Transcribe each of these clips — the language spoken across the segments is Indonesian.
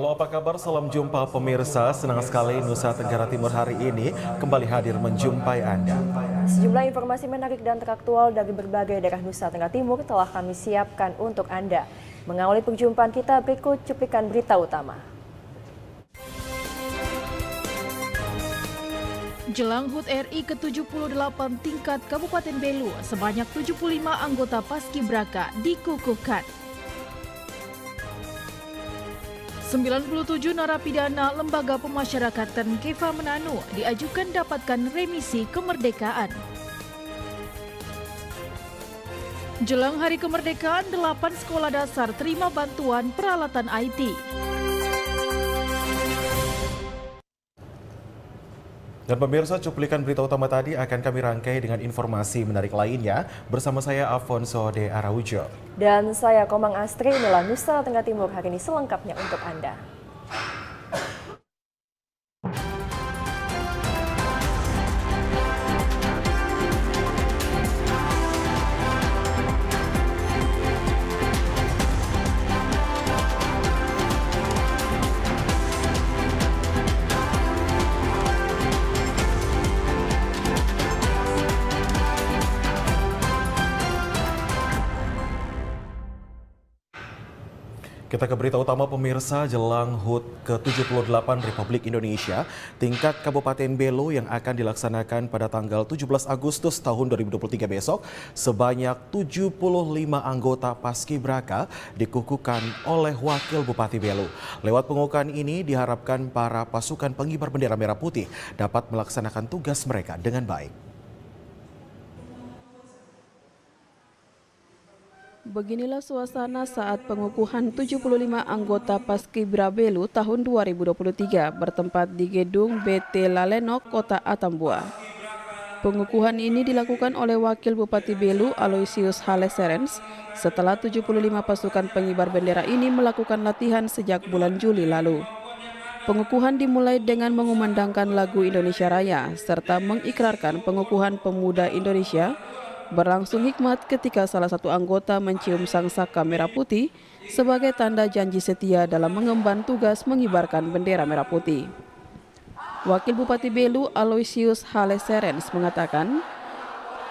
Halo, apa kabar? Salam jumpa pemirsa. Senang sekali Nusa Tenggara Timur hari ini kembali hadir menjumpai Anda. Sejumlah informasi menarik dan teraktual dari berbagai daerah Nusa Tenggara Timur telah kami siapkan untuk Anda. Mengawali perjumpaan kita, berikut cuplikan berita utama. Jelang HUT RI ke-78 tingkat Kabupaten Belu, sebanyak 75 anggota Paskibraka dikukuhkan. 97 narapidana Lembaga Pemasyarakatan Keva Menanu diajukan dapatkan remisi kemerdekaan. Jelang Hari Kemerdekaan, 8 sekolah dasar terima bantuan peralatan IT. Dan pemirsa, cuplikan berita utama tadi akan kami rangkai dengan informasi menarik lainnya bersama saya Afonso de Araujo. Dan saya Komang Astri, inilah Nusa Tenggara Timur hari ini selengkapnya untuk Anda. Kita ke berita utama pemirsa. Jelang HUT ke-78 Republik Indonesia tingkat Kabupaten Belu yang akan dilaksanakan pada tanggal 17 Agustus tahun 2023 besok, sebanyak 75 anggota Paskibraka dikukuhkan oleh Wakil Bupati Belu. Lewat pengukuhan ini diharapkan para pasukan pengibar bendera merah putih dapat melaksanakan tugas mereka dengan baik. Beginilah suasana saat pengukuhan 75 anggota Paskibra Belu tahun 2023 bertempat di gedung BT Lalenok, Kota Atambua. Pengukuhan ini dilakukan oleh Wakil Bupati Belu Aloysius Haleserens setelah 75 pasukan pengibar bendera ini melakukan latihan sejak bulan Juli lalu. Pengukuhan dimulai dengan mengumandangkan lagu Indonesia Raya serta mengikrarkan pengukuhan pemuda Indonesia. Berlangsung hikmat ketika salah satu anggota mencium sangsaka merah putih sebagai tanda janji setia dalam mengemban tugas mengibarkan bendera merah putih. Wakil Bupati Belu Aloysius Haleserens mengatakan,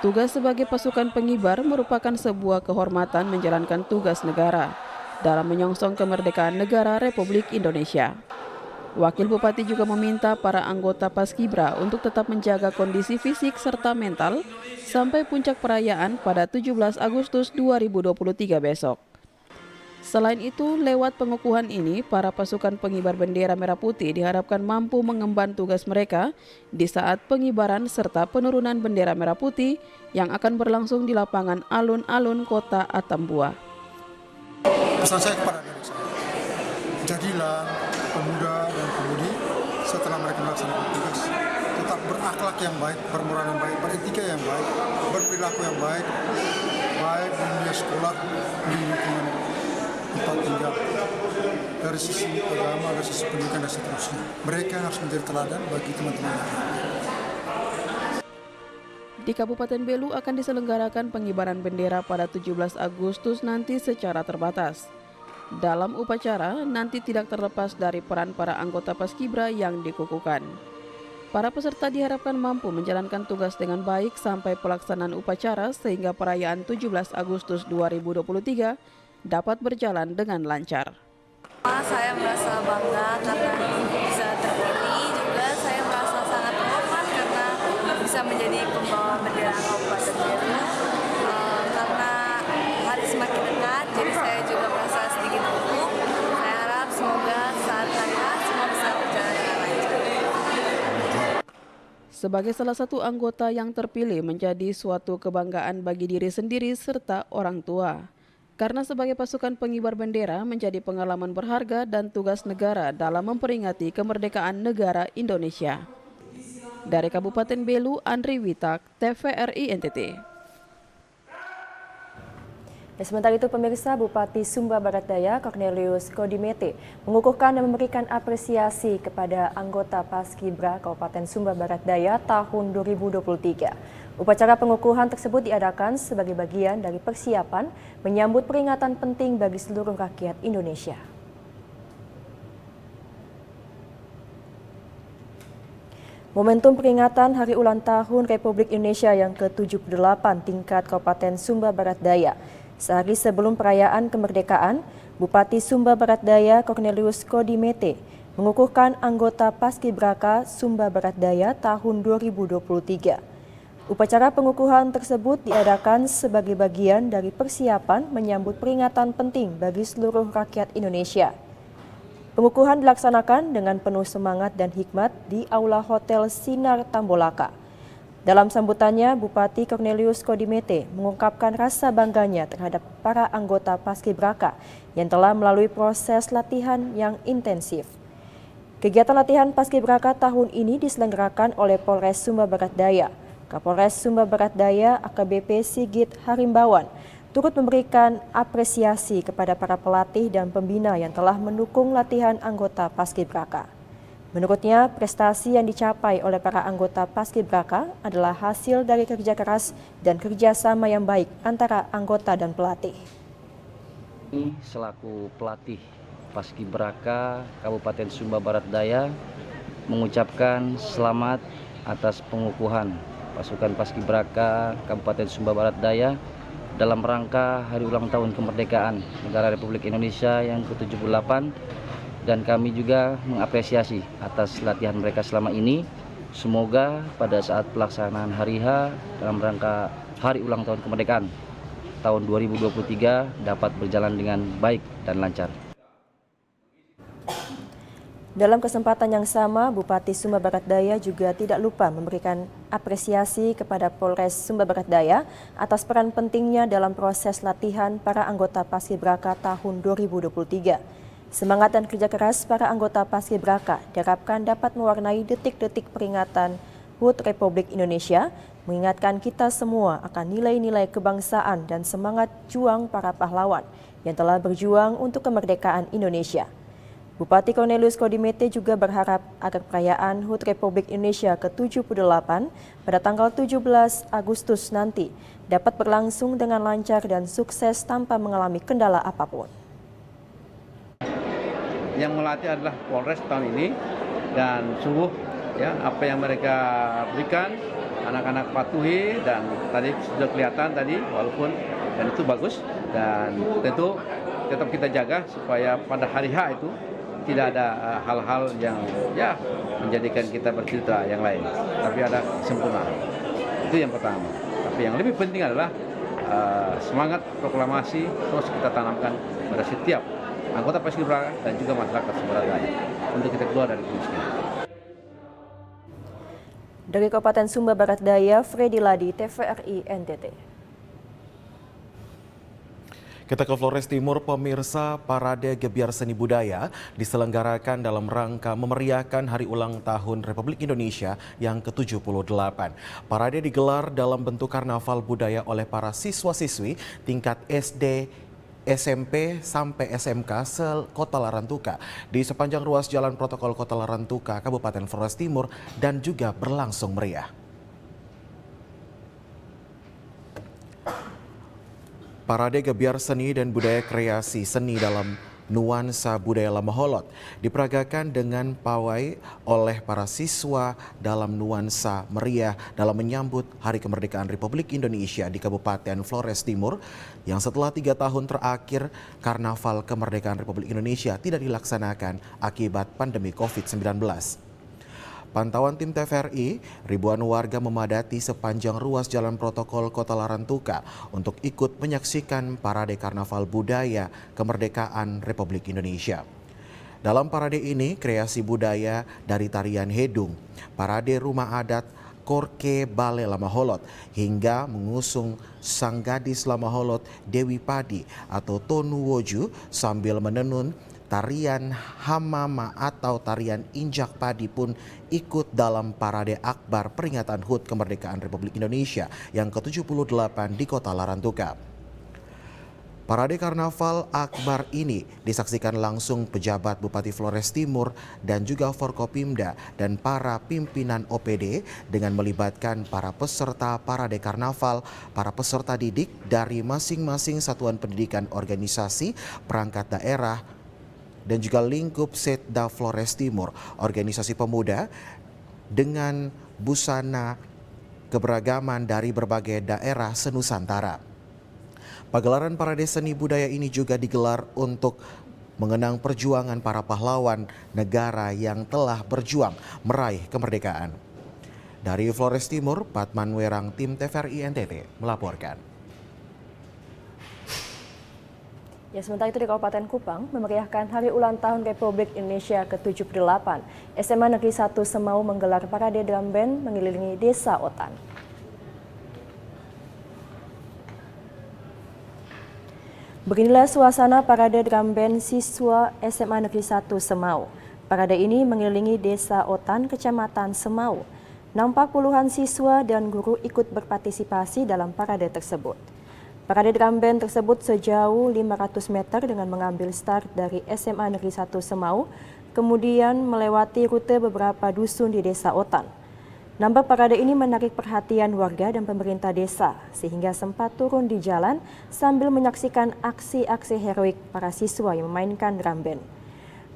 tugas sebagai pasukan pengibar merupakan sebuah kehormatan menjalankan tugas negara dalam menyongsong kemerdekaan negara Republik Indonesia. Wakil Bupati juga meminta para anggota Paskibra untuk tetap menjaga kondisi fisik serta mental sampai puncak perayaan pada 17 Agustus 2023 besok. Selain itu, lewat pengukuhan ini, para pasukan pengibar bendera merah putih diharapkan mampu mengemban tugas mereka di saat pengibaran serta penurunan bendera merah putih yang akan berlangsung di lapangan alun-alun Kota Atambua. Pesan saya kepada adik saya, jadilah pemuda dan pemudi setelah mereka melaksanakan tugas tetap berakhlak yang baik, bermoral yang baik, beretika yang baik, berperilaku yang baik, baik di dunia sekolah, di lingkungan tempat tinggal, dari sisi agama, dari sisi pendidikan dan seterusnya. Mereka harus menjadi teladan bagi teman-teman. Di Kabupaten Belu akan diselenggarakan pengibaran bendera pada 17 Agustus nanti secara terbatas. Dalam upacara, nanti tidak terlepas dari peran para anggota Paskibra yang dikukuhkan. Para peserta diharapkan mampu menjalankan tugas dengan baik sampai pelaksanaan upacara sehingga perayaan 17 Agustus 2023 dapat berjalan dengan lancar. Saya merasa bangga karena bisa terpilih, juga saya merasa sangat terhormat karena bisa menjadi pembawa bendera Kabupaten Belu. Karena hari semakin dekat, jadi saya juga merasa sedikit gugup. Saya harap semoga saat hari semua bisa berjalan dengan lancar. Sebagai salah satu anggota yang terpilih menjadi suatu kebanggaan bagi diri sendiri serta orang tua. Karena sebagai pasukan pengibar bendera menjadi pengalaman berharga dan tugas negara dalam memperingati kemerdekaan negara Indonesia. Dari Kabupaten Belu, Andri Witak, TVRI NTT. Sementara itu pemirsa, Bupati Sumba Barat Daya Cornelius Kodimete mengukuhkan dan memberikan apresiasi kepada anggota Paskibra Kabupaten Sumba Barat Daya tahun 2023. Upacara pengukuhan tersebut diadakan sebagai bagian dari persiapan menyambut peringatan penting bagi seluruh rakyat Indonesia. Momentum peringatan Hari Ulang Tahun Republik Indonesia yang ke-78 tingkat Kabupaten Sumba Barat Daya. Sehari sebelum perayaan kemerdekaan, Bupati Sumba Barat Daya Cornelius Kodimete mengukuhkan anggota Paskibraka Sumba Barat Daya tahun 2023. Upacara pengukuhan tersebut diadakan sebagai bagian dari persiapan menyambut peringatan penting bagi seluruh rakyat Indonesia. Pengukuhan dilaksanakan dengan penuh semangat dan hikmat di Aula Hotel Sinar Tambolaka. Dalam sambutannya, Bupati Cornelius Kodimete mengungkapkan rasa bangganya terhadap para anggota Paskibraka yang telah melalui proses latihan yang intensif. Kegiatan latihan Paskibraka tahun ini diselenggarakan oleh Polres Sumba Barat Daya. Kapolres Sumba Barat Daya AKBP Sigit Harimbawan turut memberikan apresiasi kepada para pelatih dan pembina yang telah mendukung latihan anggota Paskibraka. Menurutnya, prestasi yang dicapai oleh para anggota Paskibraka adalah hasil dari kerja keras dan kerjasama yang baik antara anggota dan pelatih. Selaku pelatih Paskibraka Kabupaten Sumba Barat Daya mengucapkan selamat atas pengukuhan pasukan Paskibraka Kabupaten Sumba Barat Daya dalam rangka Hari Ulang Tahun Kemerdekaan Negara Republik Indonesia yang ke-78, dan kami juga mengapresiasi atas latihan mereka selama ini. Semoga pada saat pelaksanaan Hari H dalam rangka Hari Ulang Tahun Kemerdekaan tahun 2023 dapat berjalan dengan baik dan lancar. Dalam kesempatan yang sama, Bupati Sumba Barat Daya juga tidak lupa memberikan apresiasi kepada Polres Sumba Barat Daya atas peran pentingnya dalam proses latihan para anggota Paskibraka tahun 2023. Semangat dan kerja keras para anggota Paskibraka diharapkan dapat mewarnai detik-detik peringatan HUT Republik Indonesia, mengingatkan kita semua akan nilai-nilai kebangsaan dan semangat juang para pahlawan yang telah berjuang untuk kemerdekaan Indonesia. Bupati Cornelius Kodimete juga berharap agar perayaan HUT Republik Indonesia ke-78 pada tanggal 17 Agustus nanti dapat berlangsung dengan lancar dan sukses tanpa mengalami kendala apapun. Yang melatih adalah Polres tahun ini, dan sungguh ya apa yang mereka berikan anak-anak patuhi, dan tadi sudah kelihatan tadi walaupun dan itu bagus, dan tentu tetap kita jaga supaya pada hari H itu tidak ada hal-hal yang ya menjadikan kita bercerita yang lain, tapi ada kesempurnaan. Itu yang pertama. Tapi yang lebih penting adalah semangat proklamasi terus kita tanamkan pada setiap anggota Paskibraka dan juga masyarakat Sumba Barat Daya untuk kita keluar dari kemiskinan. Dari Kabupaten Sumba Barat Daya, Freddy Ladi, TVRI NTT. Kita ke Flores Timur, pemirsa. Parade Gebiar Seni Budaya diselenggarakan dalam rangka memeriahkan Hari Ulang Tahun Republik Indonesia yang ke-78. Parade digelar dalam bentuk karnaval budaya oleh para siswa-siswi tingkat SD, SMP sampai SMK se-Kota Larantuka di sepanjang ruas Jalan Protokol Kota Larantuka, Kabupaten Flores Timur, dan juga berlangsung meriah. Parade Gebiar Seni dan Budaya Kreasi Seni dalam nuansa budaya Lama Holot diperagakan dengan pawai oleh para siswa dalam nuansa meriah dalam menyambut Hari Kemerdekaan Republik Indonesia di Kabupaten Flores Timur yang setelah 3 tahun terakhir Karnaval Kemerdekaan Republik Indonesia tidak dilaksanakan akibat pandemi COVID-19. Pantauan tim TVRI, ribuan warga memadati sepanjang ruas Jalan Protokol Kota Larantuka untuk ikut menyaksikan parade karnaval budaya kemerdekaan Republik Indonesia. Dalam parade ini, kreasi budaya dari tarian hedung, parade rumah adat Korke Bale Lama Holot, hingga mengusung sang gadis Lama Holot Dewi Padi atau Tonu Woju sambil menenun. Tarian Hamama atau tarian injak padi pun ikut dalam parade akbar peringatan HUT Kemerdekaan Republik Indonesia yang ke-78 di Kota Larantuka. Parade Karnaval Akbar ini disaksikan langsung pejabat Bupati Flores Timur dan juga Forkopimda dan para pimpinan OPD dengan melibatkan para peserta parade karnaval, para peserta didik dari masing-masing satuan pendidikan organisasi, perangkat daerah, dan juga lingkup Setda Flores Timur, organisasi pemuda, dengan busana keberagaman dari berbagai daerah senusantara. Pagelaran parade seni budaya ini juga digelar untuk mengenang perjuangan para pahlawan negara yang telah berjuang meraih kemerdekaan. Dari Flores Timur, Patman Werang, tim TVRI NTT melaporkan. Ya, sementara itu di Kabupaten Kupang memeriahkan Hari Ulang Tahun Republik Indonesia ke-78. SMA Negeri 1 Semau menggelar parade drum band mengelilingi Desa Otan. Beginilah suasana parade drum band siswa SMA Negeri 1 Semau. Parade ini mengelilingi Desa Otan, Kecamatan Semau. Nampak puluhan siswa dan guru ikut berpartisipasi dalam parade tersebut. Parade drum band tersebut sejauh 500 meter dengan mengambil start dari SMA Negeri 1 Semau, kemudian melewati rute beberapa dusun di Desa Otan. Nampak parade ini menarik perhatian warga dan pemerintah desa, sehingga sempat turun di jalan sambil menyaksikan aksi-aksi heroik para siswa yang memainkan drum band.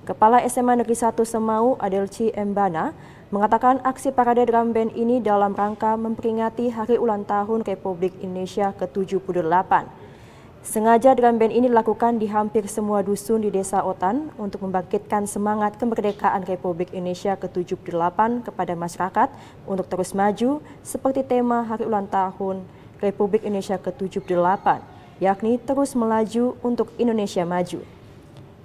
Kepala SMA Negeri 1 Semau, Adelci Embana, mengatakan aksi parade drum band ini dalam rangka memperingati Hari Ulang Tahun Republik Indonesia ke-78. Sengaja drum band ini dilakukan di hampir semua dusun di Desa Otan untuk membangkitkan semangat kemerdekaan Republik Indonesia ke-78 kepada masyarakat untuk terus maju seperti tema Hari Ulang Tahun Republik Indonesia ke-78, yakni terus melaju untuk Indonesia maju.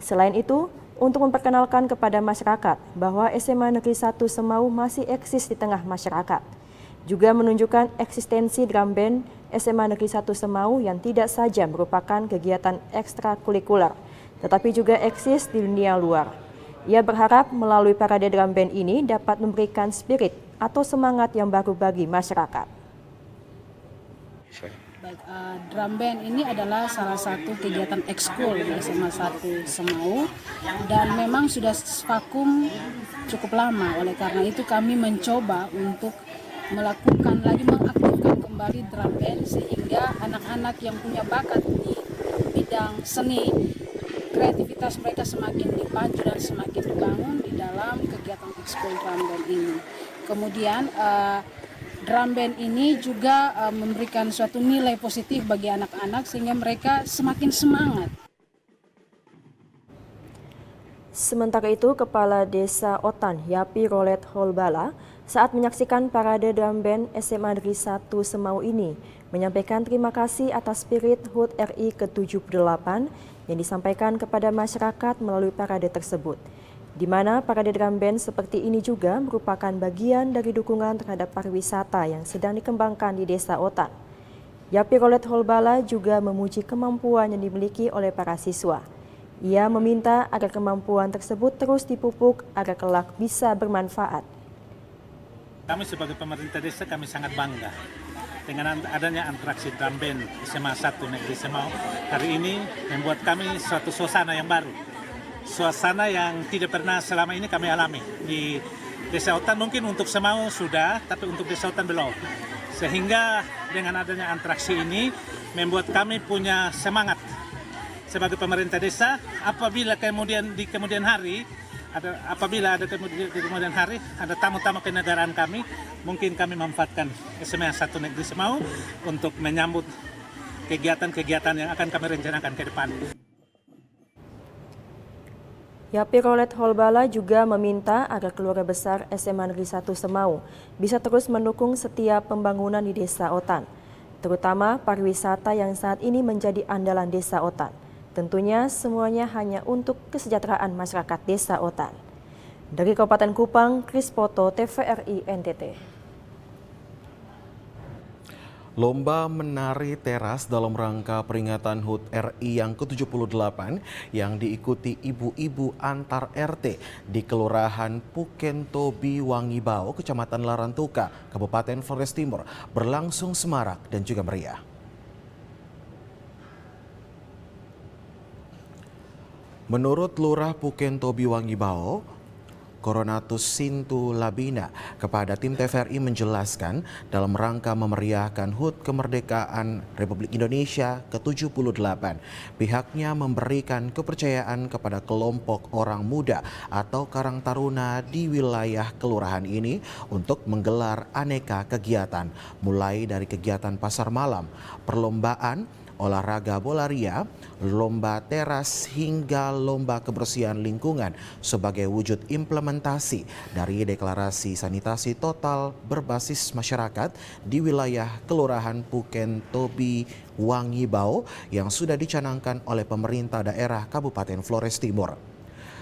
Selain itu, untuk memperkenalkan kepada masyarakat bahwa SMA Negeri 1 Semau masih eksis di tengah masyarakat. Juga menunjukkan eksistensi drum band SMA Negeri 1 Semau yang tidak saja merupakan kegiatan ekstrakurikuler, tetapi juga eksis di dunia luar. Ia berharap melalui parade drum band ini dapat memberikan spirit atau semangat yang baru bagi masyarakat. Baik, drum band ini adalah salah satu kegiatan ekskul di SMA 1 Semau dan memang sudah vakum cukup lama. Oleh karena itu kami mencoba untuk melakukan lagi mengaktifkan kembali drum band sehingga anak-anak yang punya bakat di bidang seni, kreativitas mereka semakin dipacu dan semakin dibangun di dalam kegiatan ekskul drum band ini. Kemudian drum band ini juga memberikan suatu nilai positif bagi anak-anak sehingga mereka semakin semangat. Sementara itu, Kepala Desa Otan, Yapi Rolet Holbala, saat menyaksikan parade drum band SMA Negeri 1 Semau ini, menyampaikan terima kasih atas spirit HUT RI ke-78 yang disampaikan kepada masyarakat melalui parade tersebut, di mana parade drum band seperti ini juga merupakan bagian dari dukungan terhadap pariwisata yang sedang dikembangkan di Desa Otan. Yapi Rolet Holbala juga memuji kemampuan yang dimiliki oleh para siswa. Ia meminta agar kemampuan tersebut terus dipupuk agar kelak bisa bermanfaat. Kami sebagai pemerintah desa kami sangat bangga dengan adanya atraksi drum band SMA 1 Negeri Semau. Hari ini membuat kami suatu suasana yang baru. Suasana yang tidak pernah selama ini kami alami di Desa Otan. Mungkin untuk Semau sudah, tapi untuk Desa Otan belum. Sehingga dengan adanya atraksi ini membuat kami punya semangat sebagai pemerintah desa. Apabila kemudian di kemudian hari ada tamu-tamu kenegaraan kami, mungkin kami memanfaatkan SMA 1 Negeri Semau untuk menyambut kegiatan-kegiatan yang akan kami rencanakan ke depan. Yapi Rolet Holbala juga meminta agar keluarga besar SMA Negeri 1 Semau bisa terus mendukung setiap pembangunan di Desa Otan, terutama pariwisata yang saat ini menjadi andalan Desa Otan. Tentunya semuanya hanya untuk kesejahteraan masyarakat Desa Otan. Dari Kabupaten Kupang, Kris Poto, TVRI NTT. Lomba menari teras dalam rangka peringatan HUT RI yang ke-78 yang diikuti ibu-ibu antar RT di Kelurahan Pukentobi Wangibao, Kecamatan Larantuka, Kabupaten Flores Timur berlangsung semarak dan juga meriah. Menurut Lurah Pukentobi Wangibao, Coronatus Sintu Labina kepada tim TVRI menjelaskan dalam rangka memeriahkan HUT kemerdekaan Republik Indonesia ke-78, pihaknya memberikan kepercayaan kepada kelompok orang muda atau Karang Taruna di wilayah kelurahan ini untuk menggelar aneka kegiatan, mulai dari kegiatan pasar malam, perlombaan, olahraga bolaria, lomba teras hingga lomba kebersihan lingkungan sebagai wujud implementasi dari deklarasi sanitasi total berbasis masyarakat di wilayah Kelurahan Puken Tobi Wangibao yang sudah dicanangkan oleh pemerintah daerah Kabupaten Flores Timur.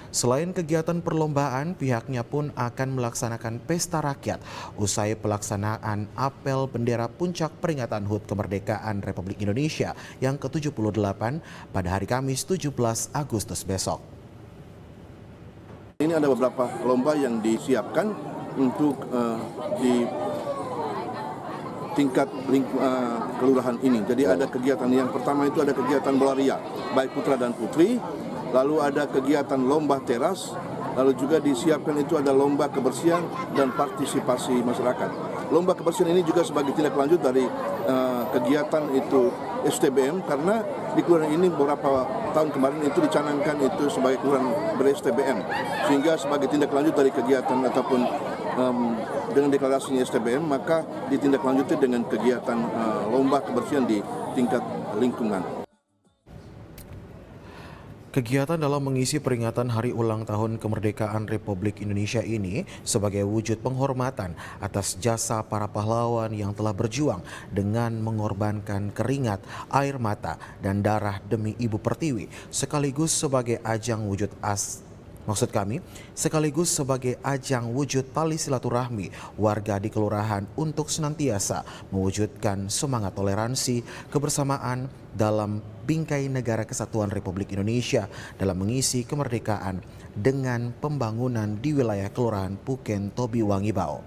Selain kegiatan perlombaan, pihaknya pun akan melaksanakan pesta rakyat usai pelaksanaan apel bendera puncak peringatan HUT kemerdekaan Republik Indonesia yang ke-78 pada hari Kamis 17 Agustus besok. Ini ada beberapa lomba yang disiapkan untuk di tingkat kelurahan ini. Jadi ada kegiatan yang pertama itu ada kegiatan bolaria, baik putra dan putri. Lalu ada kegiatan lomba teras, lalu juga disiapkan itu ada lomba kebersihan dan partisipasi masyarakat. Lomba kebersihan ini juga sebagai tindak lanjut dari kegiatan itu STBM, karena di kelurahan ini beberapa tahun kemarin itu dicanangkan itu sebagai kelurahan ber-STBM, sehingga sebagai tindak lanjut dari kegiatan ataupun dengan deklarasinya STBM, maka ditindaklanjuti dengan kegiatan lomba kebersihan di tingkat lingkungan. Kegiatan dalam mengisi peringatan Hari Ulang Tahun Kemerdekaan Republik Indonesia ini sebagai wujud penghormatan atas jasa para pahlawan yang telah berjuang dengan mengorbankan keringat, air mata, dan darah demi Ibu Pertiwi, sekaligus sebagai ajang wujud tali silaturahmi warga di kelurahan untuk senantiasa mewujudkan semangat toleransi, kebersamaan dalam bingkai negara kesatuan Republik Indonesia dalam mengisi kemerdekaan dengan pembangunan di wilayah Kelurahan Puken Tobi Wangibao.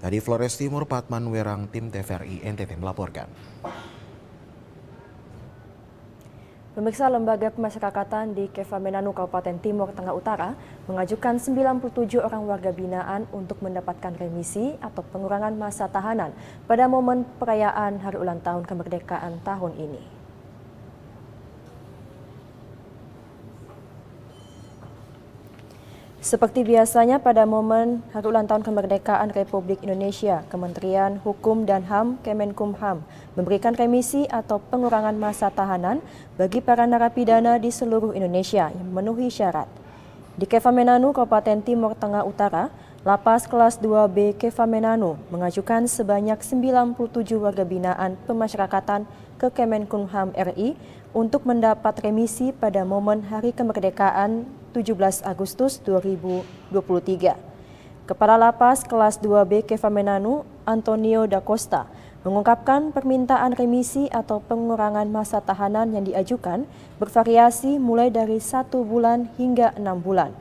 Dari Flores Timur, Patman Werang, tim TVRI NTT melaporkan. Pemirsa, Lembaga Pemasyarakatan di Kefamenanu Kabupaten Timur Tengah Utara mengajukan 97 orang warga binaan untuk mendapatkan remisi atau pengurangan masa tahanan pada momen perayaan Hari Ulang Tahun Kemerdekaan tahun ini. Seperti biasanya pada momen Hari Ulang Tahun Kemerdekaan Republik Indonesia, Kementerian Hukum dan HAM Kemenkumham memberikan remisi atau pengurangan masa tahanan bagi para narapidana di seluruh Indonesia yang memenuhi syarat. Di Kefamenanu, Kabupaten Timur Tengah Utara, Lapas Kelas 2B Kefamenanu mengajukan sebanyak 97 warga binaan pemasyarakatan ke Kemenkumham RI untuk mendapat remisi pada momen Hari Kemerdekaan 17 Agustus 2023. Kepala Lapas Kelas 2B Kefamenanu, Antonio da Costa, mengungkapkan permintaan remisi atau pengurangan masa tahanan yang diajukan bervariasi mulai dari 1 bulan hingga 6 bulan.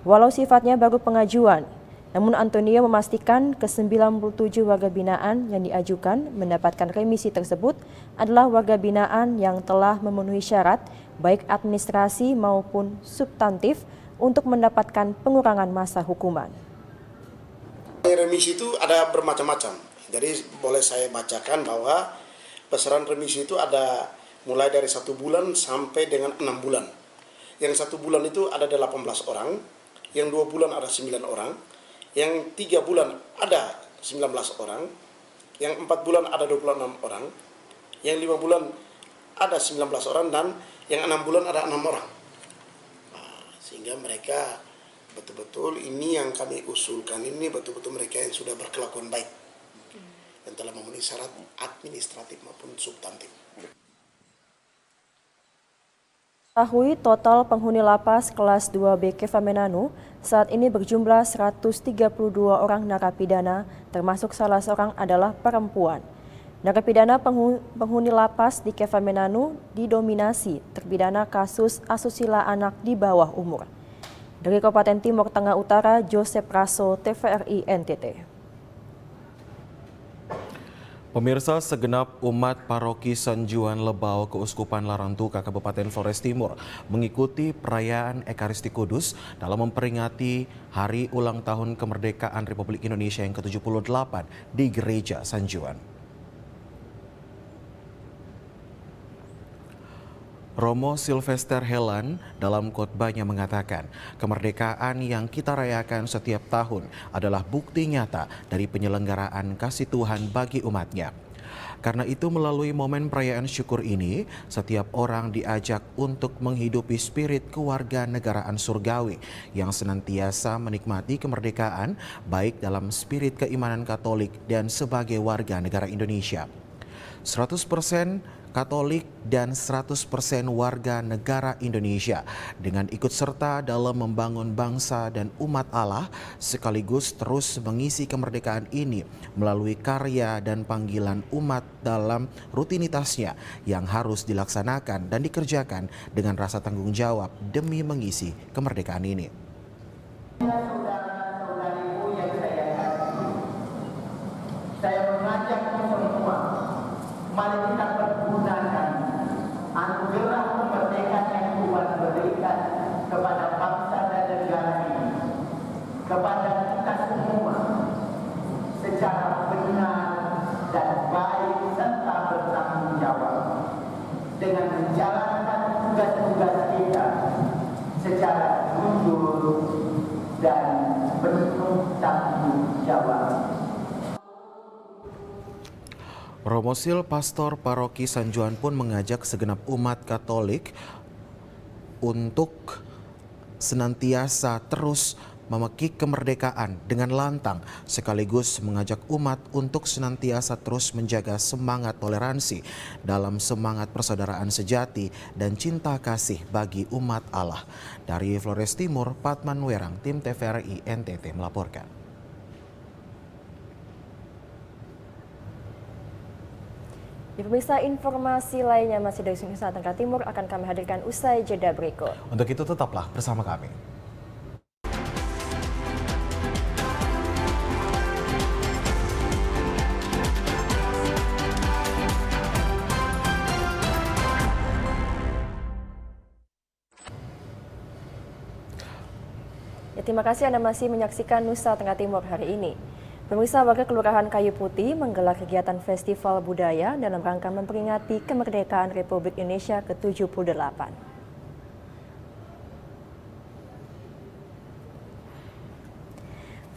Walau sifatnya baru pengajuan, namun Antonio memastikan ke-97 warga binaan yang diajukan mendapatkan remisi tersebut adalah warga binaan yang telah memenuhi syarat baik administrasi maupun substantif untuk mendapatkan pengurangan masa hukuman. Remisi itu ada bermacam-macam. Jadi boleh saya bacakan bahwa besaran remisi itu ada mulai dari 1 bulan sampai dengan 6 bulan. Yang 1 bulan itu ada 18 orang, yang 2 bulan ada 9 orang, yang 3 bulan ada 19 orang, yang 4 bulan ada 26 orang, yang 5 bulan ada 19 orang, dan yang 6 bulan ada 6 orang. Nah, sehingga mereka betul-betul ini yang kami usulkan ini betul-betul mereka yang sudah berkelakuan baik dan telah memenuhi syarat administratif maupun substantif. Ketahui total penghuni lapas kelas 2B Kefamenanu saat ini berjumlah 132 orang narapidana, termasuk salah seorang adalah perempuan. Narapidana penghuni lapas di Kefamenanu didominasi terpidana kasus asusila anak di bawah umur. Dari Kabupaten Timur Tengah Utara, Joseph Raso, TVRI NTT. Pemirsa, segenap umat paroki Sanjuan Lebau Keuskupan Larantuka Kabupaten Flores Timur mengikuti perayaan Ekaristi Kudus dalam memperingati Hari Ulang Tahun Kemerdekaan Republik Indonesia yang ke-78 di Gereja Sanjuan. Romo Sylvester Helan dalam khotbahnya mengatakan, kemerdekaan yang kita rayakan setiap tahun adalah bukti nyata dari penyelenggaraan kasih Tuhan bagi umatnya. Karena itu melalui momen perayaan syukur ini, setiap orang diajak untuk menghidupi spirit kewarganegaraan surgawi yang senantiasa menikmati kemerdekaan baik dalam spirit keimanan Katolik dan sebagai warga negara Indonesia. 100% Katolik dan 100% warga negara Indonesia dengan ikut serta dalam membangun bangsa dan umat Allah sekaligus terus mengisi kemerdekaan ini melalui karya dan panggilan umat dalam rutinitasnya yang harus dilaksanakan dan dikerjakan dengan rasa tanggung jawab demi mengisi kemerdekaan ini. Saya mengajak semua, mari kita pergunakan anugerah kemerdekaan yang Tuhan berikan kepada bangsa dan negara ini, kepada kita semua secara benar dan baik serta bertanggung jawab dengan menjalankan tugas-tugas kita secara jujur dan penuh tanggung jawab. Romo Sil, pastor paroki Sanjuan pun mengajak segenap umat Katolik untuk senantiasa terus memekik kemerdekaan dengan lantang, sekaligus mengajak umat untuk senantiasa terus menjaga semangat toleransi dalam semangat persaudaraan sejati dan cinta kasih bagi umat Allah. Dari Flores Timur, Patman Werang, tim TVRI NTT melaporkan. Ya, pemirsa, informasi lainnya masih dari Nusa Tenggara Timur akan kami hadirkan usai jeda berikut. Untuk itu tetaplah bersama kami. Ya, terima kasih Anda masih menyaksikan Nusa Tenggara Timur hari ini. Pemirsa, warga Kelurahan Kayu Putih menggelar kegiatan festival budaya dalam rangka memperingati kemerdekaan Republik Indonesia ke-78.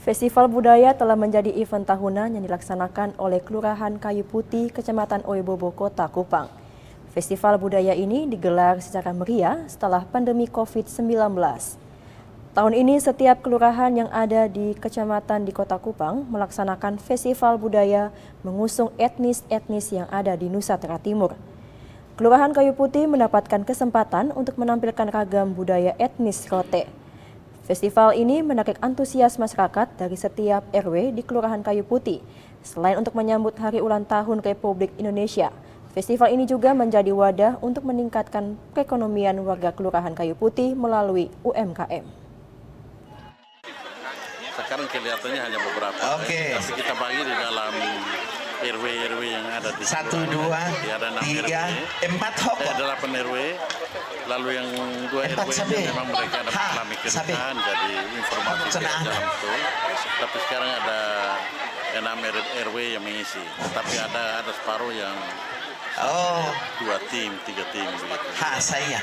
Festival budaya telah menjadi event tahunan yang dilaksanakan oleh Kelurahan Kayu Putih, Kecamatan Oebobo, Kota Kupang. Festival budaya ini digelar secara meriah setelah pandemi COVID-19. Tahun ini setiap kelurahan yang ada di kecamatan di Kota Kupang melaksanakan festival budaya mengusung etnis-etnis yang ada di Nusa Tenggara Timur. Kelurahan Kayu Putih mendapatkan kesempatan untuk menampilkan ragam budaya etnis Rote. Festival ini menarik antusias masyarakat dari setiap RW di Kelurahan Kayu Putih. Selain untuk menyambut Hari Ulang Tahun Republik Indonesia, festival ini juga menjadi wadah untuk meningkatkan perekonomian warga Kelurahan Kayu Putih melalui UMKM. Sekarang kelihatannya hanya beberapa. Oke. Tapi kita bagi di dalam RW yang ada di 1, 2, 3, 4 hok. Ada 8 RW. Lalu yang 2 RW ini memang mereka ada mengalami kesulitan, jadi informasi tidak jalan betul. Tapi sekarang ada 6 RW yang mengisi. Tapi ada separuh yang 2 tim, 3 tim begitu. Saya.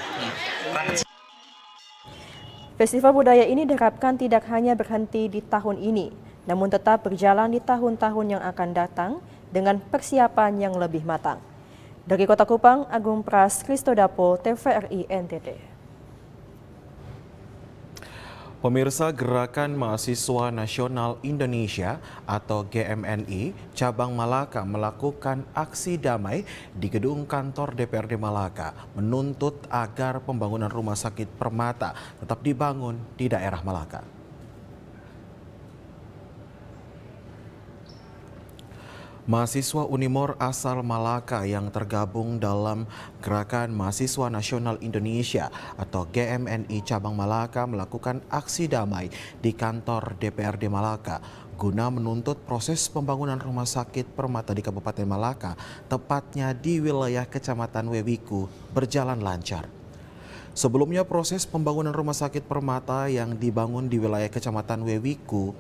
Festival budaya ini diharapkan tidak hanya berhenti di tahun ini, namun tetap berjalan di tahun-tahun yang akan datang dengan persiapan yang lebih matang. Dari Kota Kupang, Agung Pras Kristodapo, TVRI NTT. Pemirsa, Gerakan Mahasiswa Nasional Indonesia atau GMNI Cabang Malaka melakukan aksi damai di gedung kantor DPRD Malaka menuntut agar pembangunan rumah sakit Permata tetap dibangun di daerah Malaka. Mahasiswa Unimor asal Malaka yang tergabung dalam Gerakan Mahasiswa Nasional Indonesia atau GMNI Cabang Malaka melakukan aksi damai di kantor DPRD Malaka guna menuntut proses pembangunan rumah sakit Permata di Kabupaten Malaka, tepatnya di wilayah Kecamatan Wewiku, berjalan lancar. Sebelumnya proses pembangunan rumah sakit Permata yang dibangun di wilayah Kecamatan Wewiku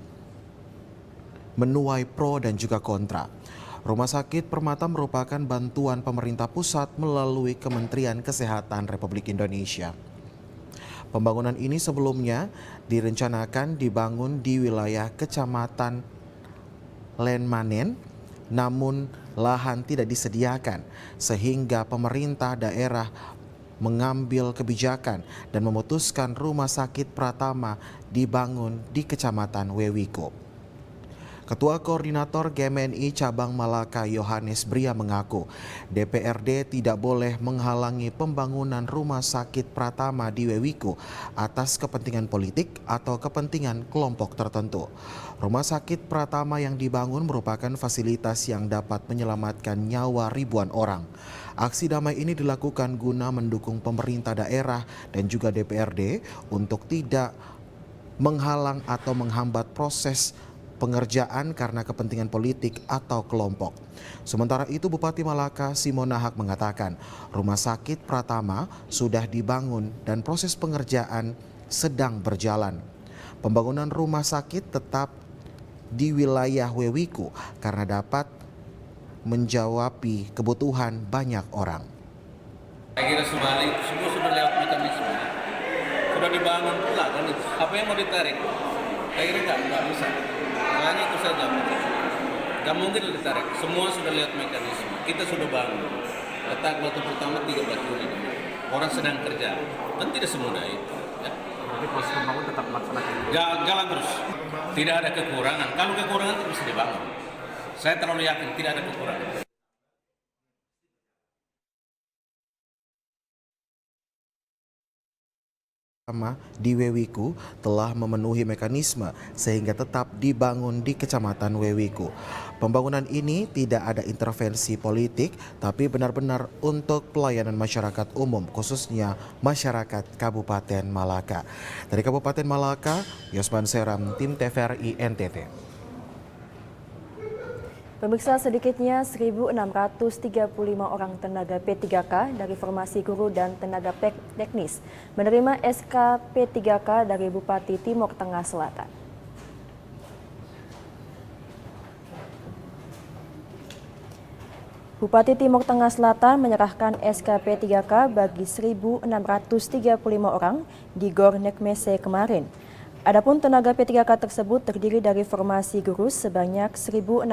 menuai pro dan juga kontra. Rumah sakit Permata merupakan bantuan pemerintah pusat melalui Kementerian Kesehatan Republik Indonesia. Pembangunan ini sebelumnya direncanakan dibangun di wilayah Kecamatan Lenmanen, namun lahan tidak disediakan sehingga pemerintah daerah mengambil kebijakan dan memutuskan rumah sakit Pratama dibangun di Kecamatan Wewiku. Ketua Koordinator GMNI Cabang Malaka Yohanes Bria mengaku DPRD tidak boleh menghalangi pembangunan rumah sakit Pratama di Wewiku atas kepentingan politik atau kepentingan kelompok tertentu. Rumah sakit Pratama yang dibangun merupakan fasilitas yang dapat menyelamatkan nyawa ribuan orang. Aksi damai ini dilakukan guna mendukung pemerintah daerah dan juga DPRD untuk tidak menghalang atau menghambat proses pengerjaan karena kepentingan politik atau kelompok. Sementara itu Bupati Malaka Simonahak mengatakan rumah sakit Pratama sudah dibangun dan proses pengerjaan sedang berjalan. Pembangunan rumah sakit tetap di wilayah Wewiku karena dapat menjawabi kebutuhan banyak orang. Saya kira sebalik, semua sudah lewat mekanisme. Sudah dibangun pula kan, apa yang mau ditarik? Saya kira nggak bisa. Hanya itu saja. Gak mungkin ditarik. Semua sudah lihat mekanisme. Kita sudah bangun. Letak batu pertama 13 Juli. Orang sedang kerja. Dan tidak semudah itu. Ya. Jadi proses pembangunan tetap melaksanakan. Jalan terus. Tidak ada kekurangan. Kalau kekurangan itu bisa dibangun. Saya terlalu yakin tidak ada kekurangan. Di Wewiku telah memenuhi mekanisme sehingga tetap dibangun di Kecamatan Wewiku. Pembangunan ini tidak ada intervensi politik tapi benar-benar untuk pelayanan masyarakat umum, khususnya masyarakat Kabupaten Malaka. Dari Kabupaten Malaka, Yosman Seram, tim TVRI NTT. Pemirsa, sedikitnya 1.635 orang tenaga P3K dari formasi guru dan tenaga teknis menerima SK P3K dari Bupati Timur Tengah Selatan. Bupati Timur Tengah Selatan menyerahkan SK P3K bagi 1.635 orang di Gor Nekmese kemarin. Adapun tenaga P3K tersebut terdiri dari formasi guru sebanyak 1.628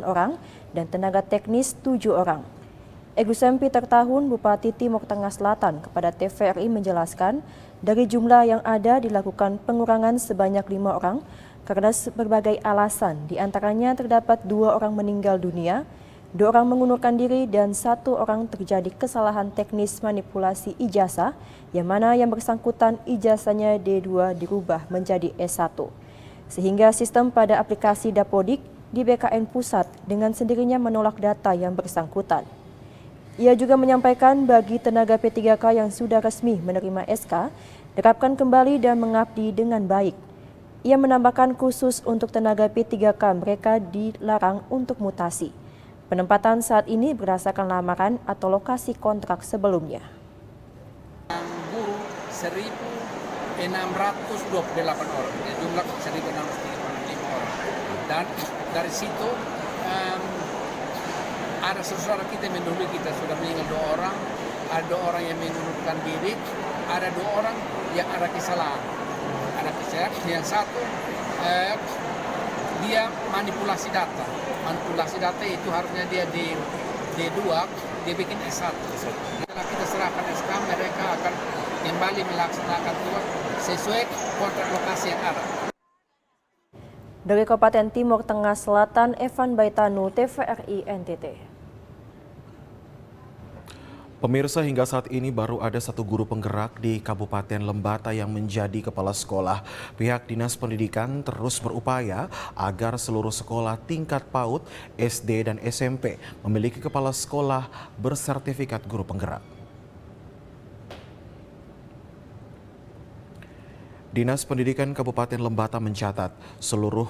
orang dan tenaga teknis 7 orang. Egusem Peter Tahun, Bupati Timur Tengah Selatan kepada TVRI menjelaskan dari jumlah yang ada dilakukan pengurangan sebanyak 5 orang karena berbagai alasan, diantaranya terdapat 2 orang meninggal dunia, 2 orang mengundurkan diri dan 1 orang terjadi kesalahan teknis manipulasi ijazah yang mana yang bersangkutan ijazahnya D2 dirubah menjadi S1. Sehingga sistem pada aplikasi Dapodik di BKN Pusat dengan sendirinya menolak data yang bersangkutan. Ia juga menyampaikan bagi tenaga P3K yang sudah resmi menerima SK, diterapkan kembali dan mengabdi dengan baik. Ia menambahkan khusus untuk tenaga P3K mereka dilarang untuk mutasi. Penempatan saat ini berdasarkan lamaran atau lokasi kontrak sebelumnya. Guru 1.628 orang, jumlah 1.635 orang. Dan dari situ ada saudara kita yang mendahului kita, sudah meninggal 2 orang, ada 2 orang yang mengundurkan diri, ada 2 orang yang ada kesalahan. Ada kesalahan, yang satu dia manipulasi data. Manipulasi data itu harusnya dia di D2, dia bikin S1. Setelah kita serahkan SK, mereka akan kembali melaksanakan tugas sesuai kontrak lokasi yang ada. Dari Kabupaten Timur Tengah Selatan, Evan Baitanu, TVRI NTT. Pemirsa, hingga saat ini baru ada 1 guru penggerak di Kabupaten Lembata yang menjadi kepala sekolah. Pihak Dinas Pendidikan terus berupaya agar seluruh sekolah tingkat PAUD, SD, dan SMP memiliki kepala sekolah bersertifikat guru penggerak. Dinas Pendidikan Kabupaten Lembata mencatat sejauh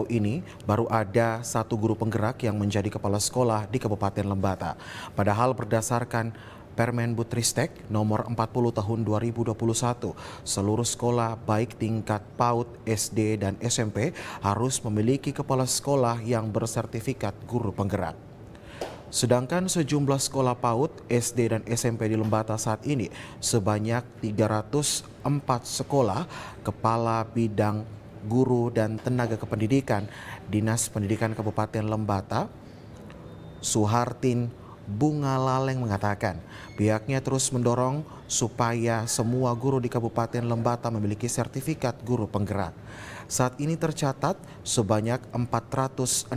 ini baru ada 1 guru penggerak yang menjadi kepala sekolah di Kabupaten Lembata. Padahal berdasarkan Permendikbudristek nomor 40 tahun 2021, seluruh sekolah baik tingkat PAUD, SD, dan SMP harus memiliki kepala sekolah yang bersertifikat guru penggerak. Sedangkan sejumlah sekolah PAUD, SD, dan SMP di Lembata saat ini sebanyak 304 sekolah kepala bidang guru dan tenaga kependidikan Dinas Pendidikan Kabupaten Lembata, Suhartin Bunga Laleng mengatakan pihaknya terus mendorong supaya semua guru di Kabupaten Lembata memiliki sertifikat guru penggerak. Saat ini tercatat sebanyak 416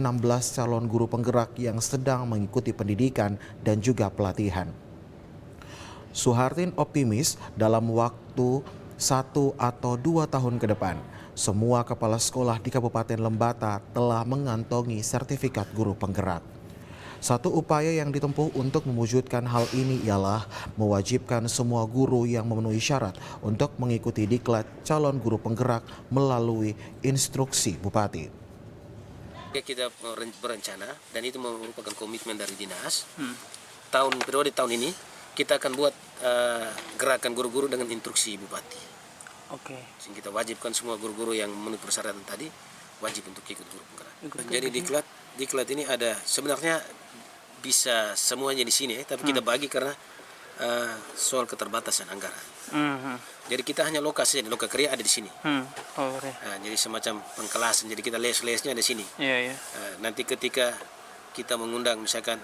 calon guru penggerak yang sedang mengikuti pendidikan dan juga pelatihan. Suhartin optimis dalam waktu 1 atau 2 tahun ke depan, semua kepala sekolah di Kabupaten Lembata telah mengantongi sertifikat guru penggerak. Satu upaya yang ditempuh untuk mewujudkan hal ini ialah mewajibkan semua guru yang memenuhi syarat untuk mengikuti diklat calon guru penggerak melalui instruksi Bupati. Kita berencana dan itu merupakan komitmen dari dinas. Periode tahun ini kita akan buat gerakan guru-guru dengan instruksi Bupati. Oke. Sehingga kita wajibkan semua guru-guru yang memenuhi persyaratan tadi wajib untuk ikut guru penggerak. Jadi diklat ini ada sebenarnya bisa semuanya di sini, tapi kita bagi karena soal keterbatasan anggaran. Jadi kita hanya lokasi kerja ada di sini. Jadi semacam pengkelasan. Jadi kita les-lesnya di sini. Nanti ketika kita mengundang misalkan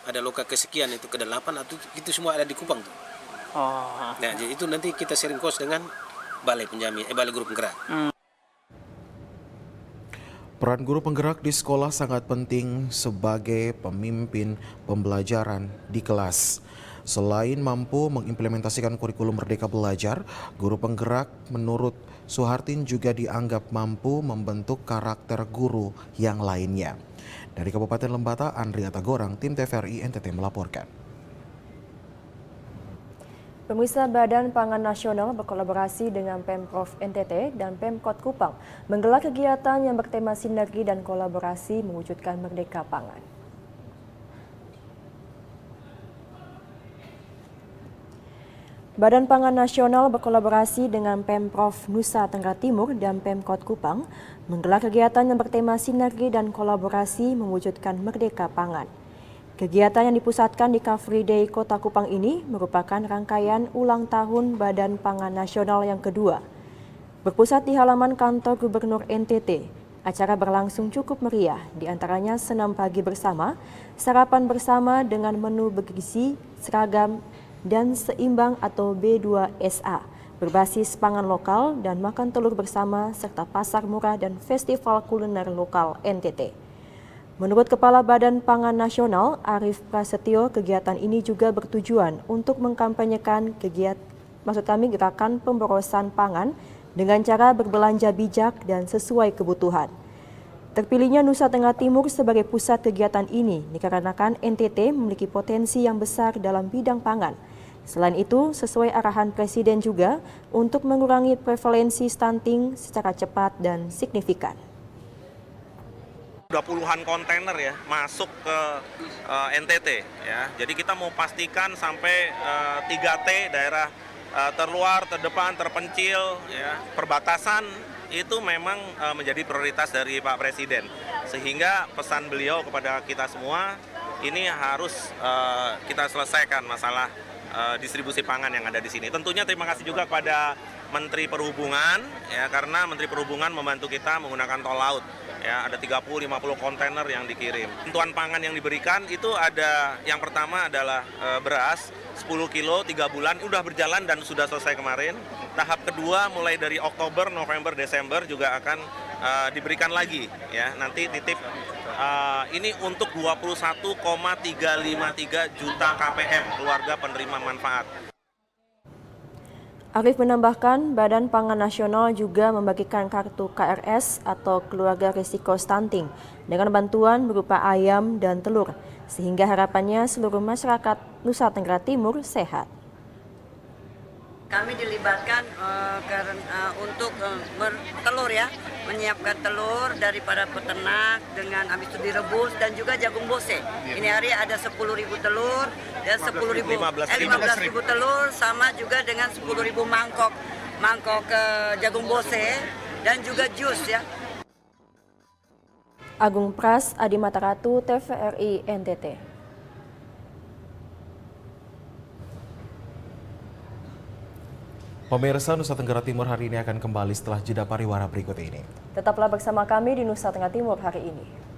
ada loka kesekian itu ke-8 atau itu semua ada di Kupang tuh. Nah, jadi itu nanti kita sharing cost dengan balai guru penggerak. Peran guru penggerak di sekolah sangat penting sebagai pemimpin pembelajaran di kelas. Selain mampu mengimplementasikan kurikulum Merdeka Belajar, guru penggerak menurut Suhartin juga dianggap mampu membentuk karakter guru yang lainnya. Dari Kabupaten Lembata, Andri Atagorang, tim TVRI NTT melaporkan. Pemirsa, Badan Pangan Nasional berkolaborasi dengan Pemprov NTT dan Pemkot Kupang menggelar kegiatan yang bertema sinergi dan kolaborasi mewujudkan Merdeka Pangan. Badan Pangan Nasional berkolaborasi dengan Pemprov Nusa Tenggara Timur dan Pemkot Kupang menggelar kegiatan yang bertema sinergi dan kolaborasi mewujudkan Merdeka Pangan. Kegiatan yang dipusatkan di Car Free Day Kota Kupang ini merupakan rangkaian ulang tahun Badan Pangan Nasional yang kedua. Berpusat di halaman kantor Gubernur NTT, acara berlangsung cukup meriah, di antaranya senam pagi bersama, sarapan bersama dengan menu bergizi, seragam, dan seimbang atau B2SA, berbasis pangan lokal dan makan telur bersama, serta pasar murah dan festival kuliner lokal NTT. Menurut Kepala Badan Pangan Nasional, Arief Prasetyo, kegiatan ini juga bertujuan untuk mengkampanyekan gerakan pemborosan pangan dengan cara berbelanja bijak dan sesuai kebutuhan. Terpilihnya Nusa Tenggara Timur sebagai pusat kegiatan ini dikarenakan NTT memiliki potensi yang besar dalam bidang pangan. Selain itu, sesuai arahan Presiden juga untuk mengurangi prevalensi stunting secara cepat dan signifikan. Udah puluhan kontainer ya masuk ke NTT ya. Jadi kita mau pastikan sampai 3T daerah terluar, terdepan, terpencil ya. Perbatasan itu memang menjadi prioritas dari Pak Presiden. Sehingga pesan beliau kepada kita semua ini harus kita selesaikan masalah distribusi pangan yang ada di sini. Tentunya terima kasih juga kepada Menteri Perhubungan ya, karena Menteri Perhubungan membantu kita menggunakan tol laut. Ya, ada 30-50 kontainer yang dikirim. Bantuan pangan yang diberikan itu ada, yang pertama adalah beras 10 kilo 3 bulan, udah berjalan dan sudah selesai kemarin. Tahap kedua mulai dari Oktober, November, Desember juga akan diberikan lagi. Ya, nanti titip ini untuk 21,353 juta KPM keluarga penerima manfaat. Arief menambahkan, Badan Pangan Nasional juga membagikan kartu KRS atau Keluarga Risiko Stunting dengan bantuan berupa ayam dan telur, sehingga harapannya seluruh masyarakat Nusa Tenggara Timur sehat. Kami dilibatkan untuk bertelur ya, menyiapkan telur daripada peternak dengan habis itu direbus dan juga jagung bose. Ini hari ada 10.000 telur, ya 15.000 telur sama juga dengan 10.000 mangkok jagung bose dan juga jus ya. Agung Pras, Adi Mataratu, TVRI NTT. Pemirsa, Nusa Tenggara Timur hari ini akan kembali setelah jeda pariwara berikut ini. Tetaplah bersama kami di Nusa Tenggara Timur hari ini.